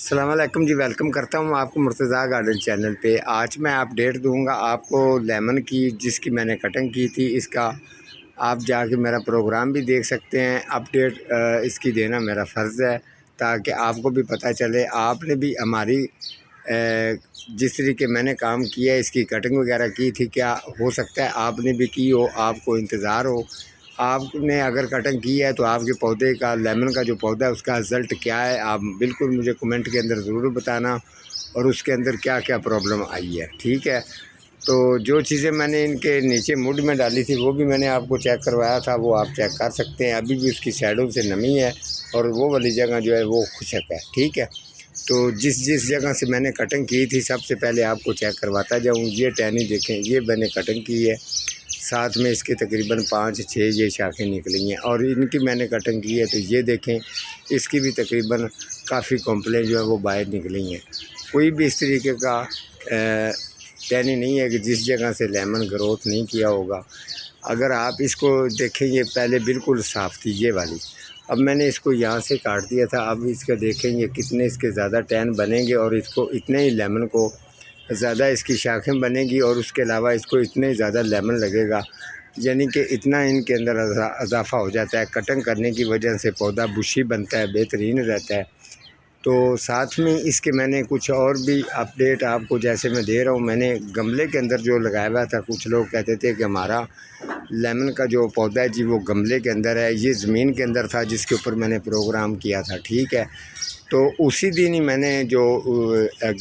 السلام علیکم جی، ویلکم کرتا ہوں آپ کو مرتضیٰ گارڈن چینل پہ۔ آج میں اپڈیٹ دوں گا آپ کو لیمن کی، جس کی میں نے کٹنگ کی تھی۔ اس کا آپ جا کے میرا پروگرام بھی دیکھ سکتے ہیں۔ اپڈیٹ اس کی دینا میرا فرض ہے تاکہ آپ کو بھی پتہ چلے، آپ نے بھی ہماری جس طریقے میں نے کام کیا ہے، اس کی کٹنگ وغیرہ کی تھی، کیا ہو سکتا ہے آپ نے بھی کی ہو، آپ کو انتظار ہو۔ آپ نے اگر کٹنگ کی ہے تو آپ کے پودے کا، لیمن کا جو پودا ہے، اس کا رزلٹ کیا ہے، آپ بالکل مجھے کمنٹ کے اندر ضرور بتانا، اور اس کے اندر کیا کیا پرابلم آئی ہے، ٹھیک ہے۔ تو جو چیزیں میں نے ان کے نیچے مڈ میں ڈالی تھی وہ بھی میں نے آپ کو چیک کروایا تھا، وہ آپ چیک کر سکتے ہیں۔ ابھی بھی اس کی سائڈوں سے نمی ہے اور وہ والی جگہ جو ہے وہ خشک ہے، ٹھیک ہے۔ تو جس جگہ سے میں نے کٹنگ کی تھی، سب سے پہلے آپ کو چیک کرواتا جاؤں۔ یہ ٹہنی دیکھیں، یہ میں نے کٹنگ کی ہے، ساتھ میں اس کے تقریباً 5-6 یہ شاخیں نکلی ہیں، اور ان کی میں نے کٹنگ کی ہے تو یہ دیکھیں، اس کی بھی تقریباً کافی کمپلیں جو ہے وہ باہر نکلی ہیں۔ کوئی بھی اس طریقے کا ٹہنی نہیں ہے کہ جس جگہ سے لیمن گروتھ نہیں کیا ہوگا۔ اگر آپ اس کو دیکھیں، یہ پہلے بالکل صاف تھی یہ والی، اب میں نے اس کو یہاں سے کاٹ دیا تھا۔ اب اس کا دیکھیں یہ کتنے اس کے زیادہ ٹین بنیں گے، اور اس کو اتنے ہی لیمن کو زیادہ اس کی شاخیں بنے گی، اور اس کے علاوہ اس کو اتنے ہی زیادہ لیمن لگے گا، یعنی کہ اتنا ان کے اندر اضافہ ہو جاتا ہے۔ کٹنگ کرنے کی وجہ سے پودا بشی بنتا ہے، بہترین رہتا ہے۔ تو ساتھ میں اس کے میں نے کچھ اور بھی اپڈیٹ آپ کو جیسے میں دے رہا ہوں، میں نے گملے کے اندر جو لگایا ہوا تھا، کچھ لوگ کہتے تھے کہ ہمارا لیمن کا جو پودا ہے جی وہ گملے کے اندر ہے، یہ زمین کے اندر تھا جس کے اوپر میں نے پروگرام کیا تھا، ٹھیک ہے۔ تو اسی دن ہی میں نے جو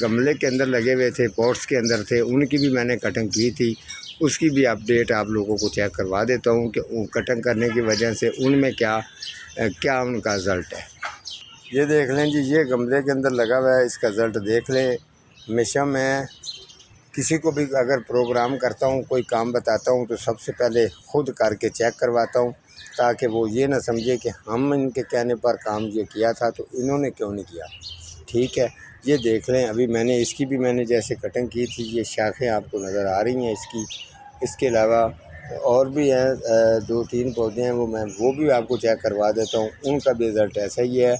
گملے کے اندر لگے ہوئے تھے، پوٹس کے اندر تھے، ان کی بھی میں نے کٹنگ کی تھی۔ اس کی بھی اپڈیٹ آپ لوگوں کو چیک کروا دیتا ہوں کہ کٹنگ کرنے کی وجہ سے ان میں کیا ان کا رزلٹ ہے۔ یہ دیکھ لیں جی، یہ گملے کے اندر لگا ہوا ہے، اس کا رزلٹ دیکھ لیں۔ ہمیشہ میں کسی کو بھی اگر پروگرام کرتا ہوں، کوئی کام بتاتا ہوں، تو سب سے پہلے خود کر کے چیک کرواتا ہوں، تاکہ وہ یہ نہ سمجھے کہ ہم ان کے کہنے پر کام یہ کیا تھا تو انہوں نے کیوں نہیں کیا، ٹھیک ہے۔ یہ دیکھ لیں، ابھی میں نے اس کی بھی میں نے جیسے کٹنگ کی تھی، یہ شاخیں آپ کو نظر آ رہی ہیں اس کی۔ اس کے علاوہ اور بھی ہیں 2-3 پودے ہیں، وہ بھی آپ کو چیک کروا دیتا ہوں، ان کا بھی رزلٹ ایسا ہی ہے۔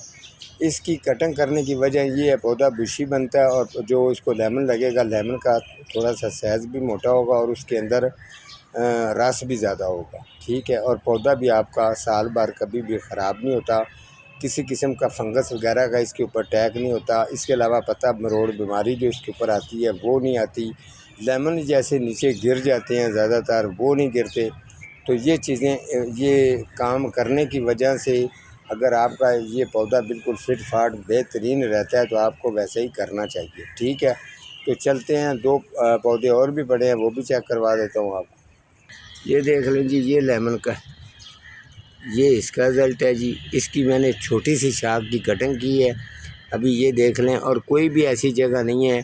اس کی کٹنگ کرنے کی وجہ یہ ہے، پودا بشی بنتا ہے، اور جو اس کو لیمن لگے گا، لیمن کا تھوڑا سا سائز بھی موٹا ہوگا، اور اس کے اندر رس بھی زیادہ ہوگا، ٹھیک ہے۔ اور پودا بھی آپ کا سال بھر کبھی بھی خراب نہیں ہوتا، کسی قسم کا فنگس وغیرہ کا اس کے اوپر اٹیک نہیں ہوتا۔ اس کے علاوہ پتہ مروڑ بیماری جو اس کے اوپر آتی ہے وہ نہیں آتی۔ لیمن جیسے نیچے گر جاتے ہیں زیادہ تر، وہ نہیں گرتے۔ تو یہ چیزیں، یہ کام کرنے کی وجہ سے اگر آپ کا یہ پودا بالکل فٹ فاٹ بہترین رہتا ہے تو آپ کو ویسے ہی کرنا چاہیے، ٹھیک ہے۔ تو چلتے ہیں، 2 پودے اور بھی پڑے ہیں، وہ بھی چیک کروا دیتا ہوں آپ کو۔ یہ دیکھ لیں جی، یہ لیمن کا، یہ اس کا رزلٹ ہے جی۔ اس کی میں نے چھوٹی سی شاخ کی کٹنگ کی ہے، ابھی یہ دیکھ لیں۔ اور کوئی بھی ایسی جگہ نہیں ہے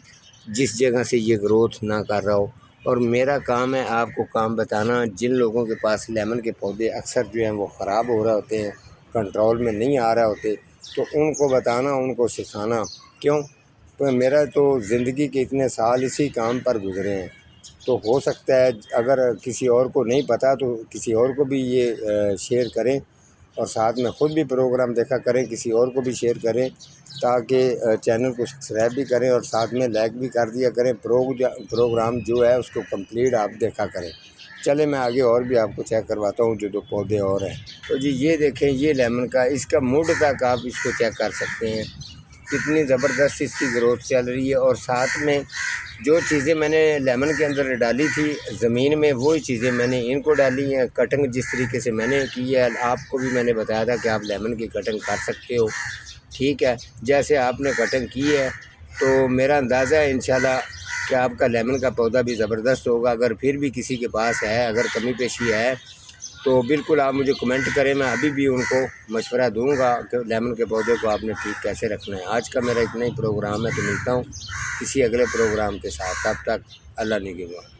جس جگہ سے یہ گروتھ نہ کر رہا ہو، اور میرا کام ہے آپ کو کام بتانا۔ جن لوگوں کے پاس لیمن کے پودے اکثر جو ہیں وہ خراب ہو رہے ہوتے ہیں، کنٹرول میں نہیں آ رہے ہوتے، تو ان کو بتانا، ان کو سکھانا۔ کیوں؟ تو میرا تو زندگی کے اتنے سال اسی کام پر گزرے ہیں، تو ہو سکتا ہے اگر کسی اور کو نہیں پتہ تو کسی اور کو بھی یہ شیئر کریں، اور ساتھ میں خود بھی پروگرام دیکھا کریں، کسی اور کو بھی شیئر کریں، تاکہ چینل کو سبسکرائب بھی کریں، اور ساتھ میں لائک بھی کر دیا کریں۔ پروگرام جو ہے اس کو کمپلیٹ آپ دیکھا کریں۔ چلے میں آگے اور بھی آپ کو چیک کرواتا ہوں، جو 2 پودے اور ہیں۔ تو جی یہ دیکھیں، یہ لیمن کا، اس کا مڈ تک آپ اس کو چیک کر سکتے ہیں، کتنی زبردست اس کی گروتھ چل رہی ہے۔ اور ساتھ میں جو چیزیں میں نے لیمن کے اندر ڈالی تھی زمین میں، وہی چیزیں میں نے ان کو ڈالی ہیں۔ کٹنگ جس طریقے سے میں نے کی ہے، آپ کو بھی میں نے بتایا تھا کہ آپ لیمن کی کٹنگ کر سکتے ہو، ٹھیک ہے۔ جیسے آپ نے کٹنگ کی ہے تو میرا اندازہ ہے انشاءاللہ کہ آپ کا لیمن کا پودا بھی زبردست ہوگا۔ اگر پھر بھی کسی کے پاس ہے، اگر کمی پیشی ہے، تو بالکل آپ مجھے کمنٹ کریں، میں ابھی بھی ان کو مشورہ دوں گا کہ لیمن کے پودے کو آپ نے ٹھیک کیسے رکھنا ہے۔ آج کا میرا اتنا ہی پروگرام ہے، تو ملتا ہوں کسی اگلے پروگرام کے ساتھ، تب تک اللہ نگہبان۔